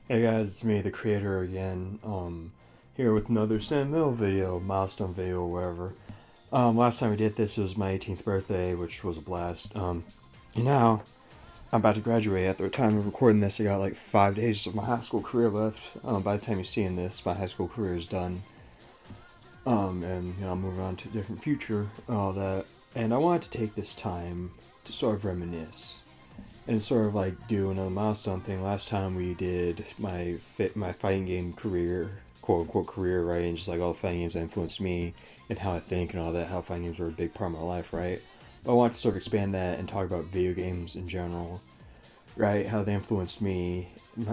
Hey guys, it's me, the creator again. Here with another Stand Mill video, milestone video, or whatever. Last time we did this, it was my 18th birthday, which was a blast. And now I'm about to graduate. At the time of recording this, I got like 5 days of my high school career left. By the time you're seeing this, my high school career is done. And I'm moving on to a different future and all that. And I wanted to take this time to sort of reminisce and sort of like do another milestone thing. Last time we did my fighting game career, quote unquote career, right? And just like all the fighting games that influenced me and how I think and all that, how fighting games were a big part of my life, right? But I want to sort of expand that and talk about video games in general, right? How they influenced me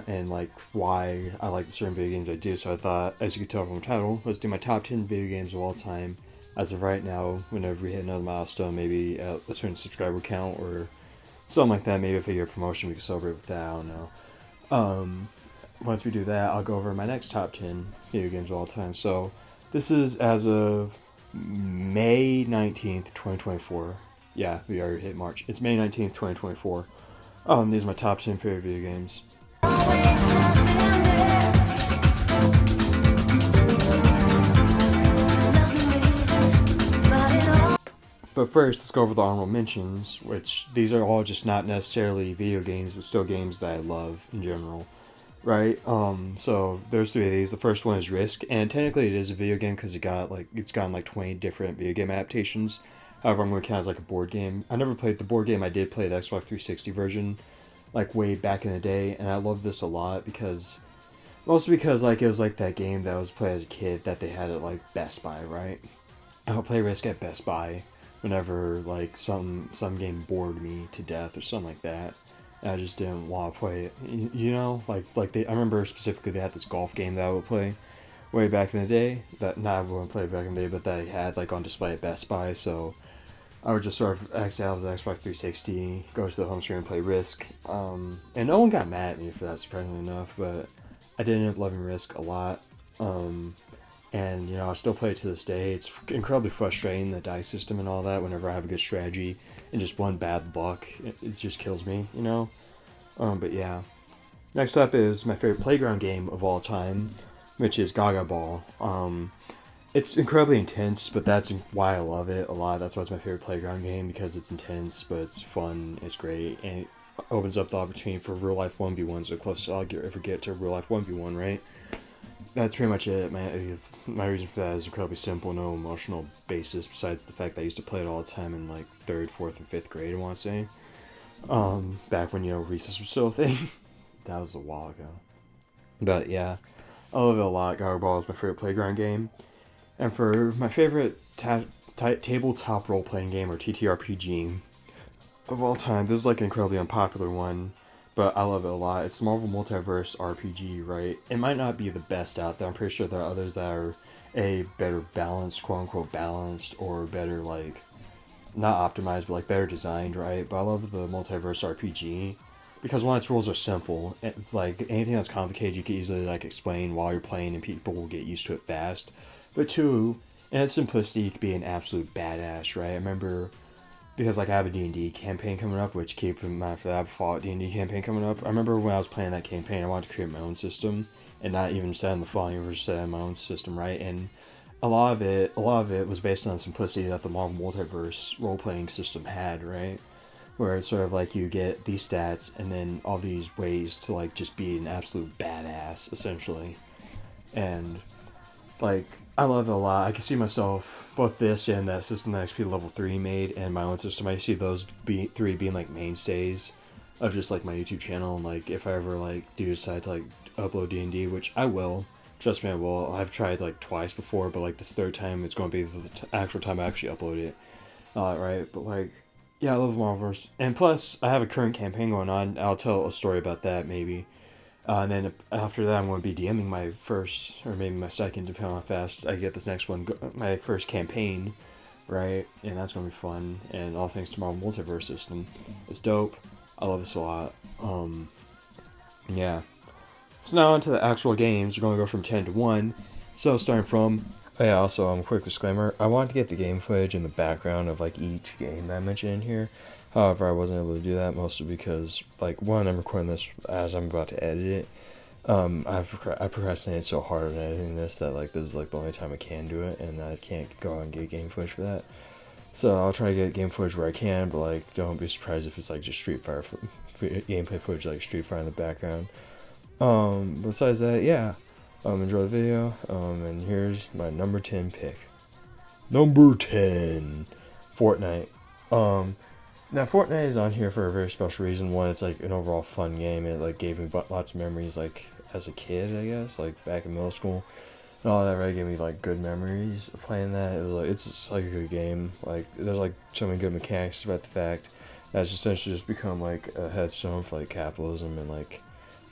and like why I like the certain video games I do. So I thought, as you can tell from the title, let's do my top 10 video games of all time. As of right now, whenever we hit another milestone, maybe a certain subscriber count or something like that. Maybe if I get a promotion, we can celebrate with that. I don't know. Um, Once we do that, I'll go over my next top 10 video games of all time. So this is as of May 19th, 2024. Yeah, we already hit March. It's May 19th, 2024. These are my top 10 favorite video games. But first, let's go over the honorable mentions, which these are all just not necessarily video games, but still games that I love in general, right? So there's three of these. The first one is Risk, and technically it is a video game because it's gotten like 20 different video game adaptations. However, I'm going to count it as like a board game. I never played the board game. I did play the Xbox 360 version, like way back in the day, and I love this a lot because mostly because like it was like that game that was played as a kid that they had at like Best Buy, right? I would play Risk at Best Buy whenever like some game bored me to death or something like that. And I just didn't want to play it. You know, I remember specifically they had this golf game that I would play way back in the day. That not everyone played back in the day, but that I had like on display at Best Buy. So I would just sort of exit out of the Xbox 360, go to the home screen and play Risk. And no one got mad at me for that, surprisingly enough. But I did end up loving Risk a lot. And I still play it to this day. It's incredibly frustrating, the die system and all that. Whenever I have a good strategy and just one bad luck, it just kills me. But yeah. Next up is my favorite playground game of all time, which is Gaga Ball. It's incredibly intense, but that's why I love it a lot. That's why it's my favorite playground game, because it's intense, but it's fun, it's great, and it opens up the opportunity for real life 1v1s, the closest I'll ever get to real life 1v1, right? That's pretty much it. My reason for that is incredibly simple, no emotional basis besides the fact that I used to play it all the time in like 3rd, 4th, and 5th grade, I want to say. Back when, recess was still a thing. That was a while ago. But yeah, I love it a lot. Gaga Ball is my favorite playground game. And for my favorite tabletop role playing game, or TTRPG, of all time, this is like an incredibly unpopular one, but I love it a lot. It's Marvel Multiverse RPG, right? It might not be the best out there. I'm pretty sure there are others that are a better balanced, quote unquote balanced, or better like not optimized, but like better designed, right? But I love the Multiverse RPG because one, its rules are simple. Like anything that's complicated, you can easily like explain while you're playing, and people will get used to it fast. But two, in its simplicity, you can be an absolute badass, right? I remember because like I have a D&D campaign coming up, which keep in mind for that, I have a Fallout D&D campaign coming up. I remember when I was playing that campaign, I wanted to create my own system and not even set in the Fallout universe, set in my own system, right? And a lot of it was based on the simplicity that the Marvel Multiverse role playing system had, right? Where it's sort of like you get these stats and then all these ways to like just be an absolute badass, essentially. And like I love it a lot. I can see myself both this and that system that XP Level 3 made and my own system. I see those three being like mainstays of just like my YouTube channel. And like if I ever like do decide to like upload D&D, which I will, trust me, I will. I've tried like twice before, but like the third time it's going to be the actual time I actually upload it. Right? But like, yeah, I love Marvelverse. And plus, I have a current campaign going on. I'll tell a story about that maybe. And then after that, I'm going to be DMing my first, or maybe my second, depending on how fast I get this next one, my first campaign, right? And that's going to be fun. And all thanks to Marvel Multiverse system. It's dope. I love this a lot. Yeah. So now on to the actual games. We're going to go from 10 to 1. So starting from... Oh yeah, also, quick disclaimer. I wanted to get the game footage in the background of like each game that I mentioned in here. However, I wasn't able to do that, mostly because, like, one, I'm recording this as I'm about to edit it, I procrastinated so hard on editing this that like this is like the only time I can do it, and I can't go out and get game footage for that. So I'll try to get game footage where I can, but like don't be surprised if it's like just Street Fighter gameplay footage, like Street Fighter in the background. Besides that, yeah. Enjoy the video. And here's my number 10 pick. Number 10, Fortnite. Now Fortnite is on here for a very special reason. One, it's like an overall fun game. It like gave me lots of memories, like as a kid, I guess, like back in middle school. And all that really gave me like good memories of playing that. It was like it's just like a good game. Like there's like so many good mechanics about the fact that's essentially just become like a headstone for like capitalism and like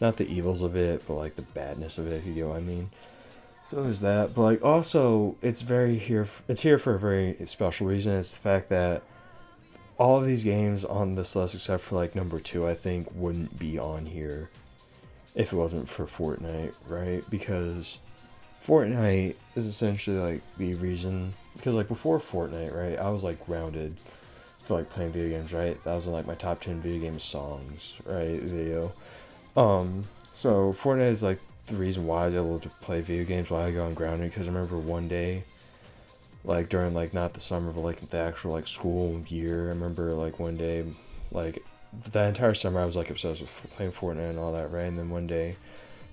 not the evils of it, but like the badness of it, if you get what I mean. So there's that, but like also it's very here. It's here for a very special reason. It's the fact that all of these games on this list, except for like number 2, I think wouldn't be on here if it wasn't for Fortnite, right? Because Fortnite is essentially like the reason. Because like before Fortnite, right, I was like grounded for like playing video games, right? That was in like my top 10 video game songs, right? Video. So Fortnite is like the reason why I was able to play video games while I got on grounded. Because I remember one day, like during like not the summer but like the actual like school year, I remember like one day, like that entire summer I was like obsessed with playing Fortnite and all that, right? And then one day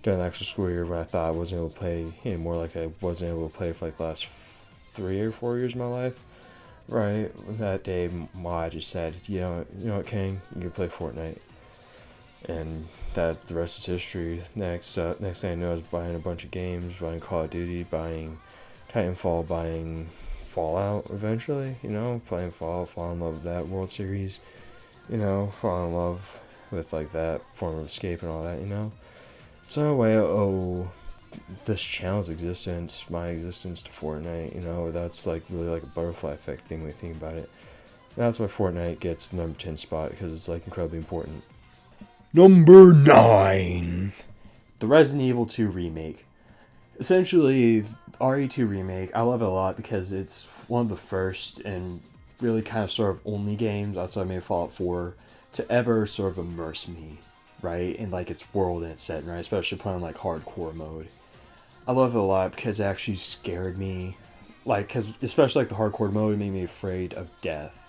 during the actual school year when I thought I wasn't able to play anymore, like I wasn't able to play for like the last 3 or 4 years of my life, right? That day Ma just said, you know what, Kang, you can play Fortnite. And that the rest is history. Next thing I know, I was buying a bunch of games, buying Call of Duty, buying Titanfall, buying Fallout eventually, playing Fallout, fall in love with that World Series, fall in love with like that form of escape and all that. So in a way I owe this channel's existence, my existence to Fortnite, that's like really like a butterfly effect thing when you think about it. And that's why Fortnite gets the number 10 spot, because it's like incredibly important. Number 9, the Resident Evil 2 remake. Essentially, RE2 remake, I love it a lot because it's one of the first and really kind of sort of only games outside maybe Fallout 4 to ever sort of immerse me, right, in like its world and its setting, right, especially playing like hardcore mode. I love it a lot because it actually scared me, like, because especially like the hardcore mode made me afraid of death,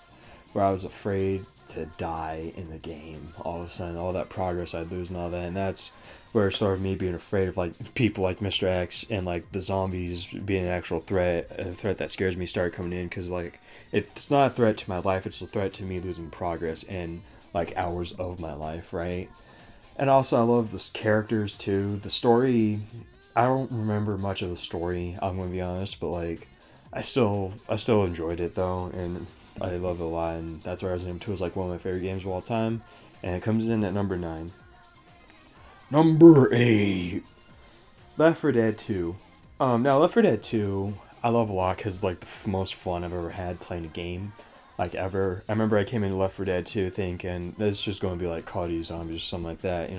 where I was afraid to die in the game. All of a sudden, all that progress I'd lose and all that, and that's where it started me being afraid of like people like Mr. X and like the zombies being an actual threat, a threat that scares me started coming in, because like it's not a threat to my life, it's a threat to me losing progress and like hours of my life, right? And also I love the characters too. The story, I don't remember much of the story, I'm gonna be honest, but like I still enjoyed it though, and I love it a lot, and that's why Resident Evil 2 is like one of my favorite games of all time, and it comes in at number 9. Number 8, Left 4 Dead 2. Now Left 4 Dead 2, I love a lot because like the most fun I've ever had playing a game, like ever. I remember I came into Left 4 Dead 2 thinking it's just going to be like Call of Duty Zombies or something like that,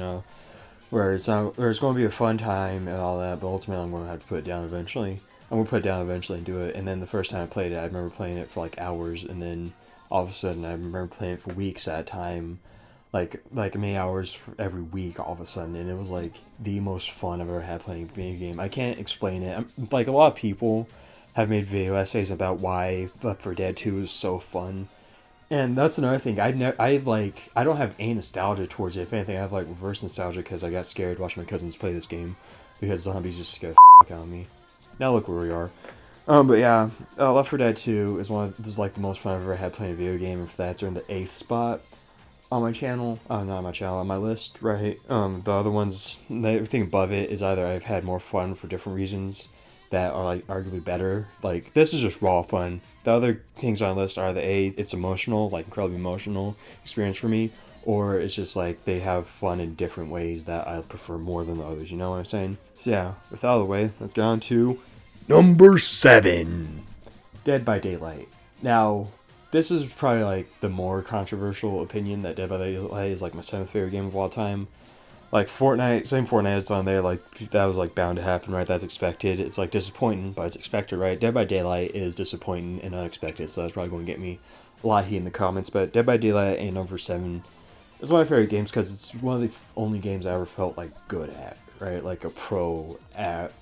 where it's going to be a fun time and all that, but ultimately I'm going to have to put it down eventually. I'm going to put it down eventually and do it. And then the first time I played it, I remember playing it for like hours, and then all of a sudden I remember playing it for weeks at a time, like many hours every week all of a sudden, and it was like the most fun I've ever had playing a video game. I can't explain it. Like a lot of people have made video essays about why Left 4 Dead 2 is so fun. And that's another thing. I don't have any nostalgia towards it. If anything, I have like reverse nostalgia because I got scared watching my cousins play this game because zombies just scared the fuck out of me. Now look where we are. But yeah, Left 4 Dead 2 is like the most fun I've ever had playing a video game, and for that, it's in the 8th spot on my channel. Not on my channel, on my list, right? The other ones, everything above it is either I've had more fun for different reasons that are like arguably better. Like this is just raw fun. The other things on the list are it's emotional, like incredibly emotional experience for me, or it's just like they have fun in different ways that I prefer more than the others. You know what I'm saying? So yeah, with that out of the way, let's get on to number 7, Dead by Daylight. Now, this is probably like the more controversial opinion that Dead by Daylight is like my 7th favorite game of all time. Like Fortnite, same Fortnite is on there, like that was like bound to happen, right? That's expected. It's like disappointing, but it's expected, right? Dead by Daylight is disappointing and unexpected, so that's probably going to get me a lot of heat in the comments. But Dead by Daylight and number 7 It's one of my favorite games because it's one of the only games I ever felt like good at, right? Like a pro at,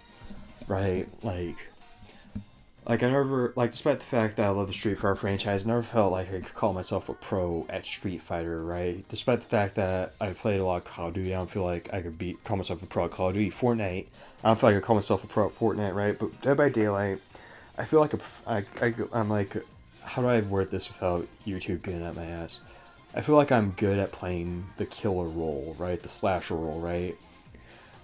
right? Like I never like, despite the fact that I love the Street Fighter franchise, I never felt like I could call myself a pro at Street Fighter, right? Despite the fact that I played a lot of Call of Duty, I don't feel like I could call myself a pro at Call of Duty. Fortnite, I don't feel like I could call myself a pro at Fortnite, right? But Dead by Daylight, I feel like I'm like, how do I word this without YouTube getting at my ass? I feel like I'm good at playing the killer role, right? The slasher role, right?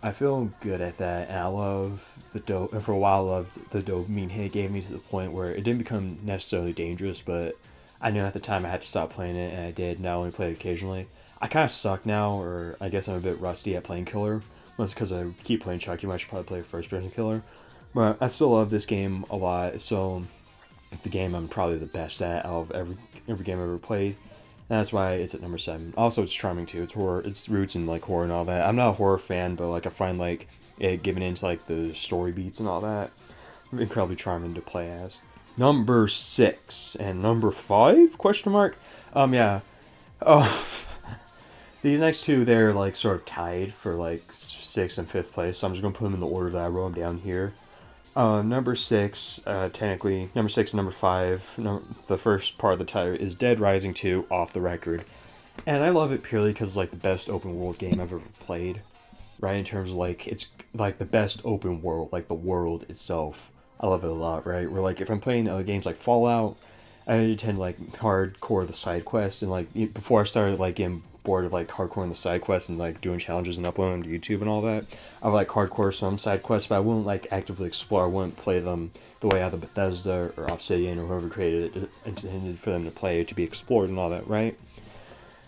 I feel good at that, and I love the dope. And for a while, I loved the dopamine hit it gave me to the point where it didn't become necessarily dangerous, but I knew at the time I had to stop playing it, and I did. Now I only play it occasionally. I kind of suck now, or I guess I'm a bit rusty at playing killer. Mostly because I keep playing Chucky. I should probably play first person killer, but I still love this game a lot. So the game I'm probably the best at out of every game I've ever played. And that's why it's at number 7. Also, it's charming too. It's horror. It's roots in like horror and all that. I'm not a horror fan, but like I find like it giving into like the story beats and all that incredibly charming to play as. Number 6 and number 5? Question mark. Yeah. Oh, these next two they're like sort of tied for like 6th and 5th place. So I'm just gonna put them in the order that I wrote them down here. Number 6, technically, number 6 and number 5, no, the first part of the title is Dead Rising 2 Off the Record. And I love it purely because it's like the best open world game I've ever played, right? In terms of like, it's like the best open world, like the world itself. I love it a lot, right? Where like, if I'm playing other games like Fallout, I tend to like hardcore the side quests, and like before I started like getting bored of like hardcore the side quests and like doing challenges and uploading to YouTube and all that, I would like hardcore some side quests, but I wouldn't like actively explore. I wouldn't play them the way either Bethesda or Obsidian or whoever created it intended for them to play, to be explored and all that, right?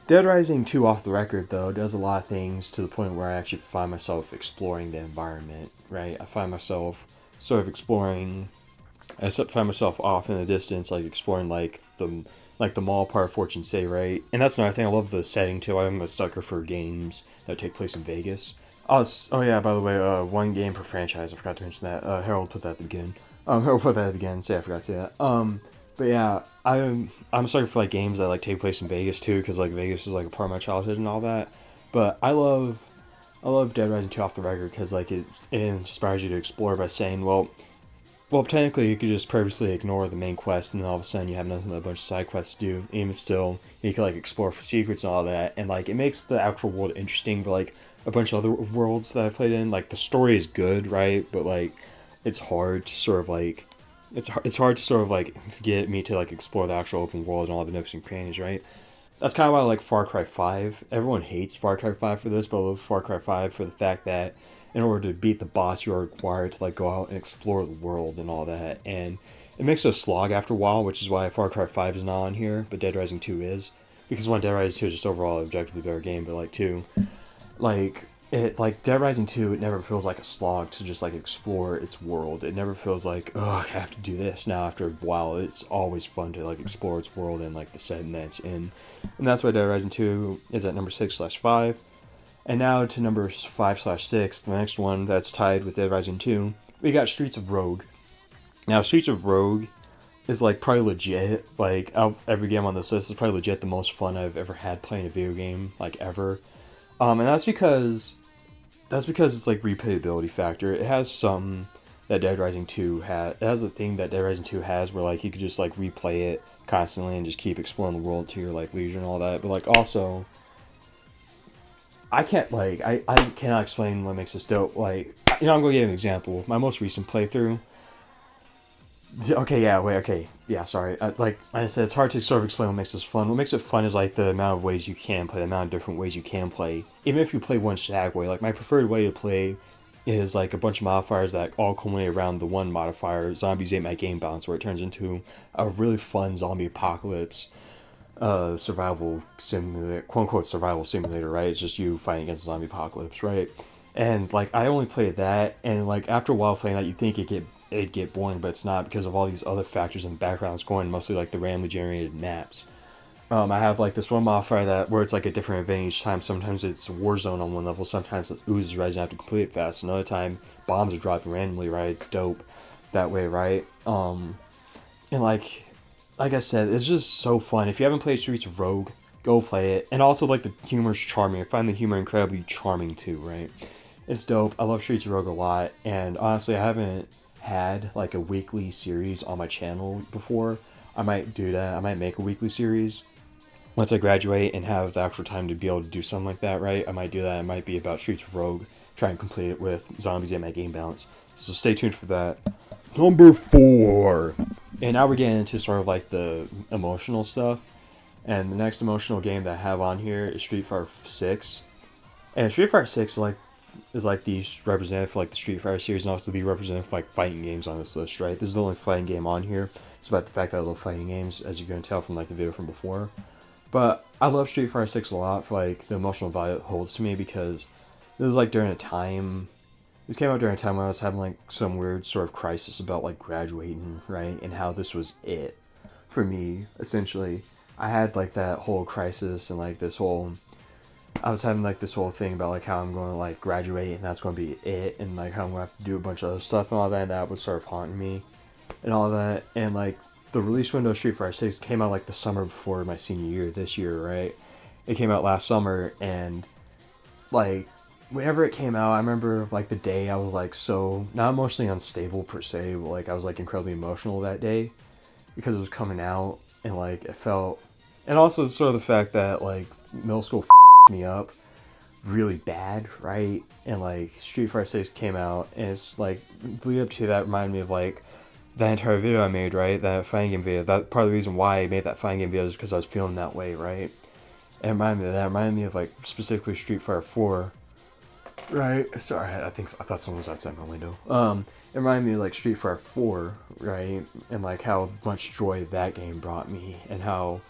Dead Rising 2 Off the Record, though, does a lot of things to the point where I actually find myself exploring the environment, right? I find myself sort of exploring, I find myself off in the distance, like exploring like the mall part of Fortune City, right? And that's another thing. I love the setting too. I'm a sucker for games that take place in Vegas. Oh yeah, by the way, one game per franchise. I forgot to mention that. Harold put that at the beginning. Harold put that at the beginning. Say I forgot to say that. But yeah, I'm a sucker for like games that like take place in Vegas too, because like Vegas is like a part of my childhood and all that. But I love Dead Rising 2 Off the Record because like it inspires you to explore by saying, well, technically, you could just purposely ignore the main quest, and then all of a sudden you have nothing but a bunch of side quests to do. Even still, you can like explore for secrets and all that, and like it makes the actual world interesting. But like a bunch of other worlds that I've played in, like the story is good, right? But like it's hard to sort of like it's hard to sort of like get me to like explore the actual open world and all the nooks and crannies, right? That's kind of why I like Far Cry 5. Everyone hates Far Cry 5 for this, but I love Far Cry 5 for the fact that in order to beat the boss, you are required to like go out and explore the world and all that. And it makes it a slog after a while, which is why Far Cry 5 is not on here, but Dead Rising 2 is. Because one, Dead Rising 2 is just overall objectively better game, but like 2, like it like Dead Rising 2, it never feels like a slog to just like explore its world. It never feels like, oh, I have to do this now. After a while, it's always fun to like explore its world and like the setting that it's in. And that's why Dead Rising 2 is at number 6/5. And now to number 5/6, the next one that's tied with Dead Rising 2, we got Streets of Rogue. Now, Streets of Rogue is like probably legit, like of every game on this list, is probably legit the most fun I've ever had playing a video game, like ever. And that's because it's like replayability factor. It has some that Dead Rising 2 has. It has a thing that Dead Rising 2 has where like you could just like replay it constantly and just keep exploring the world to your like leisure and all that. But like also, I cannot explain what makes this dope. Like, I'm gonna give you an example. My most recent playthrough. Okay, yeah, wait, okay, yeah, sorry. Like I said, it's hard to sort of explain what makes this fun. What makes it fun is like the amount of ways you can play, the amount of different ways you can play. Even if you play one stack way, like my preferred way to play is like a bunch of modifiers that all culminate around the one modifier, Zombies Ate My Game Bounce, where it turns into a really fun zombie apocalypse survival simulator, quote unquote survival simulator, right? It's just you fighting against the zombie apocalypse, right? And like I only played that, and like after a while playing that, you think it'd get boring, but it's not because of all these other factors in the background. It's going mostly like the randomly generated maps. I have like this one modifier that where it's like a different event each time. Sometimes it's Warzone on one level, sometimes it oozes rising. I have to complete it fast. Another time bombs are dropped randomly, right? It's dope that way, right? And like I said, it's just so fun. If you haven't played Streets of Rogue, go play it. And also, like, the humor's charming. I find the humor incredibly charming too, right? It's dope. I love Streets of Rogue a lot, and honestly, I haven't had like a weekly series on my channel before. I might do that. I might make a weekly series once I graduate and have the actual time to be able to do something like that, right? I might do that. It might be about Streets of Rogue, try and complete it with zombies and my game balance. So stay tuned for that. Number 4. And now we're getting into sort of like the emotional stuff. And the next emotional game that I have on here is Street Fighter 6. And Street Fighter 6 is like the representative for like the Street Fighter series, and also the representative for like fighting games on this list, right? This is the only fighting game on here. It's about the fact that I love fighting games, as you're gonna tell from like the video from before. But I love Street Fighter 6 a lot for like the emotional value it holds to me, because this is like during a time. This came out during a time when I was having like some weird sort of crisis about like graduating, right? And how this was it for me, essentially. I had like that whole crisis and like this whole, I was having like this whole thing about like how I'm going to like graduate and that's going to be it, and like how I'm going to have to do a bunch of other stuff and all that, and that was sort of haunting me and all that. And like the release window of Street Fighter 6 came out like the summer before my senior year this year, right? It came out last summer, and like whenever it came out, I remember like the day I was like so not emotionally unstable per se, but like I was like incredibly emotional that day because it was coming out, and like it felt, and also sort of the fact that like middle school me up really bad, right? And like Street Fighter 6 came out, and it's like the lead up to that reminded me of like that entire video I made, right? That fighting game video. That part of the reason why I made that fighting game video is because I was feeling that way, right? And it reminded me of that. It reminded me of like specifically Street Fighter 4, right? Sorry, I thought someone was outside my window. It reminded me of like Street Fighter 4, right? And like how much joy that game brought me, and how,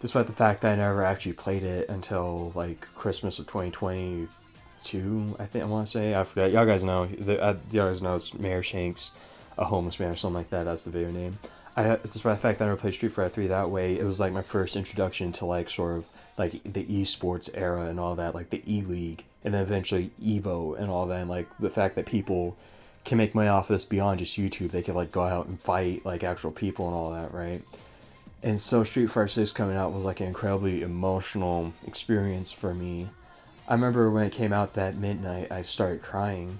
despite the fact that I never actually played it until like Christmas of 2022, I think I want to say. I forget. Y'all guys know. Y'all guys know it's Mayor Shanks, a homeless man or something like that. That's the video name. Despite the fact that I never played Street Fighter 3 that way, it was like my first introduction to like sort of like the esports era and all that, like the E-League, and then eventually Evo and all that, and like the fact that people can make money off this beyond just YouTube. They could like go out and fight like actual people and all that, right? And so Street Fighter 6 coming out was like an incredibly emotional experience for me. I remember when it came out that midnight, I started crying.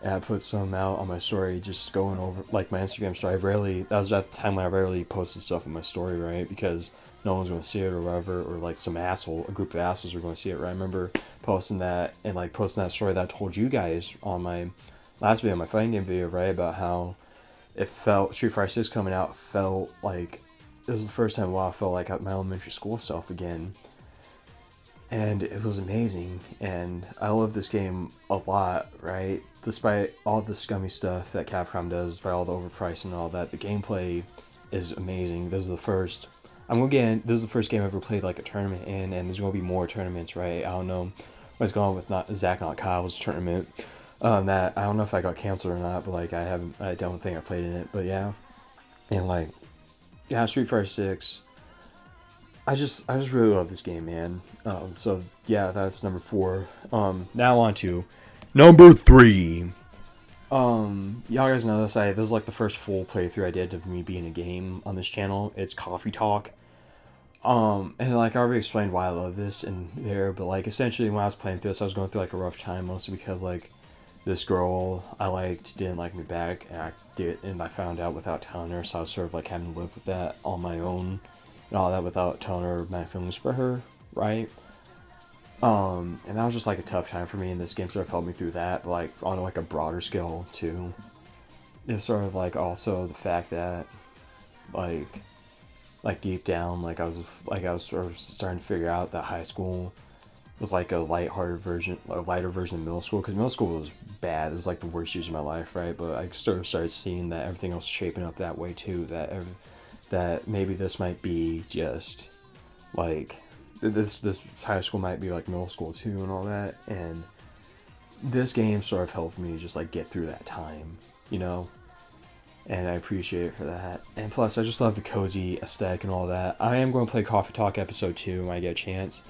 And I put some out on my story, just going over like my Instagram story. That was at the time when I rarely posted stuff on my story, right? Because no one's going to see it or whatever, or like a group of assholes are going to see it, right? I remember posting that and like posting that story that I told you guys on my last video, my fighting game video, right? About how it felt, Street Fighter 6 coming out felt like, it was the first time I felt like my elementary school self again. And it was amazing, and I love this game a lot, right? Despite all the scummy stuff that Capcom does, despite all the overpricing and all that, the gameplay is amazing. This is the first game I ever played like a tournament in, and there's going to be more tournaments, right? I don't know what's going on with not Zach Not Kyle's tournament. That I don't know if I got canceled or not, but like I don't think I played in it, but yeah. And like, yeah, Street Fighter 6. I just really love this game, man. So yeah, that's number 4. Now on to number 3. Y'all guys know this. This is like the first full playthrough I did of me being a game on this channel. It's Coffee Talk. And like I already explained why I love this in there, but like essentially when I was playing through this, I was going through like a rough time, mostly because like this girl I liked didn't like me back, and I found out without telling her, so I was sort of like having to live with that on my own. And all that without telling her my feelings for her, right? And that was just like a tough time for me, and this game sort of helped me through that, but like on like a broader scale too. It's sort of like also the fact that like deep down, like I was sort of starting to figure out that high school was like a lighter version of middle school, because middle school was bad. It was like the worst years of my life, right? But I sort of started seeing that everything else was shaping up that way too. That maybe this might be just like this high school might be like middle school too, and all that. And this game sort of helped me just like get through that time, you know. And I appreciate it for that. And plus, I just love the cozy aesthetic and all that. I am going to play Coffee Talk episode 2 when I get a chance.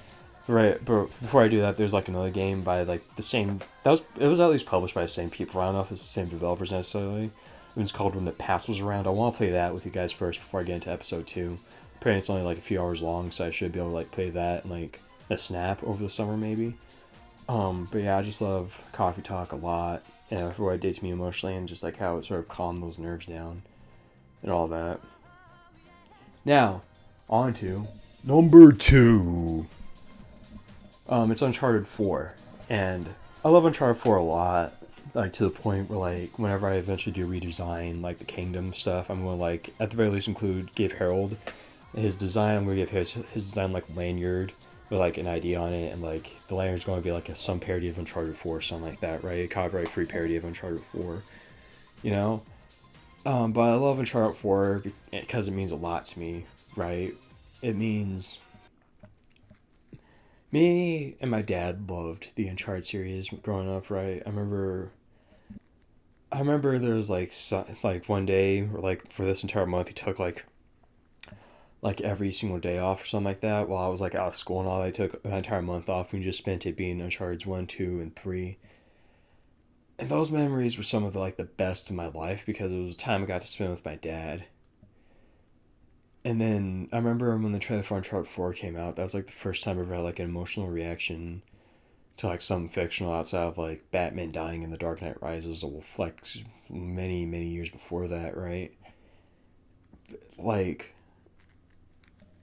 Right, but before I do that, there's like another game by like the same. It was at least published by the same people. I don't know if it's the same developers necessarily. It's called When the Past Was Around. I want to play that with you guys first before I get into episode 2. apparently it's only like a few hours long, so I should be able to like play that and like a snap over the summer maybe. But yeah, I just love Coffee Talk a lot, and for what it did to me emotionally, and just like how it sort of calmed those nerves down and all that. Now, on to number two. It's Uncharted 4, and I love Uncharted 4 a lot. Like to the point where like whenever I eventually do redesign like the kingdom stuff, I'm gonna like at the very least give Harold his design. I'm gonna give his design like lanyard with like an ID on it, and like the lanyard's gonna be like some parody of Uncharted 4 or something like that, right? A copyright free parody of Uncharted 4, you know. But I love Uncharted 4 because it means a lot to me, right? It means me and my dad loved the Uncharted series growing up, right? I remember there was like one day or like for this entire month he took like every single day off or something like that while I was like out of school and all. I took the entire month off and just spent it being Uncharted 1, 2, and 3. And those memories were some of like the best in my life because it was time I got to spend with my dad. And then I remember when the trailer for Uncharted 4 came out, that was like the first time I ever had like an emotional reaction to like some fictional outside of like Batman dying in The Dark Knight Rises, like many many years before that, right? Like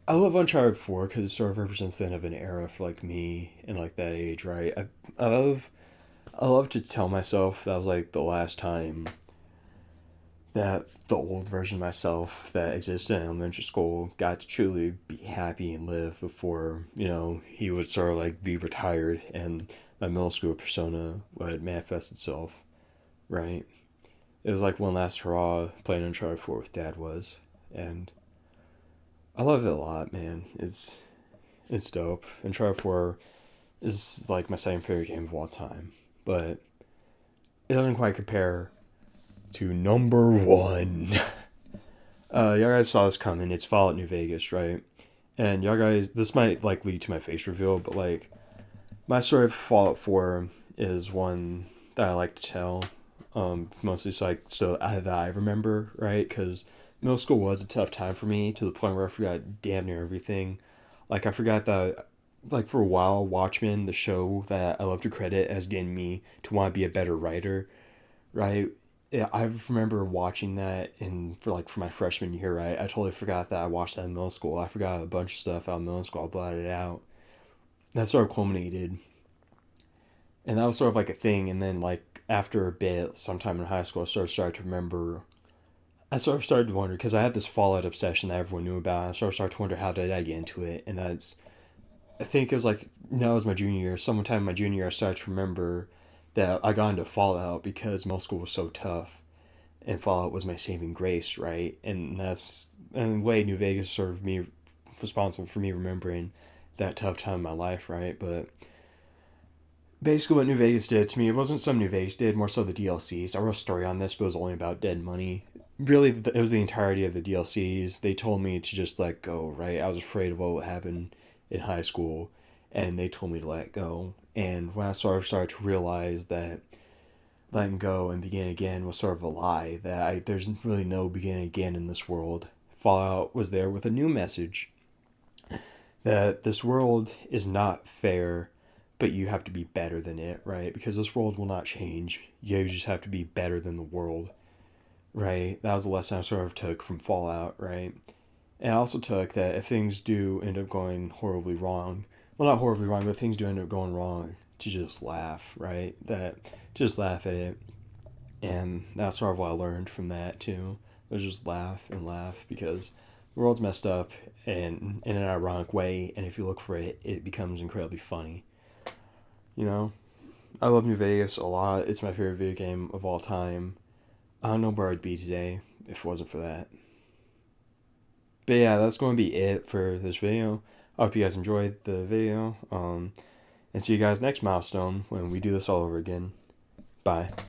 I love Uncharted 4 because it sort of represents the end of an era for like me and like that age, right? I love to tell myself that was like the last time that the old version of myself that existed in elementary school got to truly be happy and live before, he would sort of like be retired and my middle school persona would manifest itself, right? It was like one last hurrah playing Uncharted 4 with Dad was. And I love it a lot, man. It's dope. Uncharted 4 is like my second favorite game of all time. But it doesn't quite compare to number one. Y'all guys saw this coming. It's Fallout New Vegas, right? And y'all guys, this might like lead to my face reveal, but like my story of Fallout 4 is one that I like to tell. Mostly that I remember, right? Because middle school was a tough time for me to the point where I forgot damn near everything. Like I forgot that, like for a while, Watchmen, the show that I love to credit as getting me to want to be a better writer, right? Yeah, I remember watching that for my freshman year, right? I totally forgot that I watched that in middle school. I forgot a bunch of stuff out of middle school. I blotted it out. That sort of culminated, and that was sort of like a thing. And then like after a bit, sometime in high school, started to remember. I sort of started to wonder because I had this Fallout obsession that everyone knew about. I sort of started to wonder how did I get into it, and I think it was like no, it was my junior year. Sometime in my junior year, I started to remember that I got into Fallout because middle school was so tough and Fallout was my saving grace, right? And that's in a way New Vegas sort of me responsible for me remembering that tough time in my life, right? But basically, what New Vegas did to me, it wasn't some New Vegas did, more so the DLCs. I wrote a story on this, but it was only about dead money. Really, it was the entirety of the DLCs. They told me to just let go, right? I was afraid of what would happen in high school, and they told me to let go. And when I sort of started to realize that letting go and begin again was sort of a lie, that there's really no beginning again in this world. Fallout was there with a new message that this world is not fair, but you have to be better than it, right? Because this world will not change. You just have to be better than the world, right? That was a lesson I sort of took from Fallout, right? And I also took that if things do end up going horribly wrong, well, not horribly wrong, but if things do end up going wrong, to just laugh, right? That just laugh at it. And that's sort of what I learned from that too. Was just laugh and laugh because the world's messed up and in an ironic way, and if you look for it, it becomes incredibly funny. You know, I love New Vegas a lot. It's my favorite video game of all time. I don't know where I'd be today if it wasn't for that. But yeah, that's going to be it for this video. I hope you guys enjoyed the video. And see you guys next milestone when we do this all over again. Bye.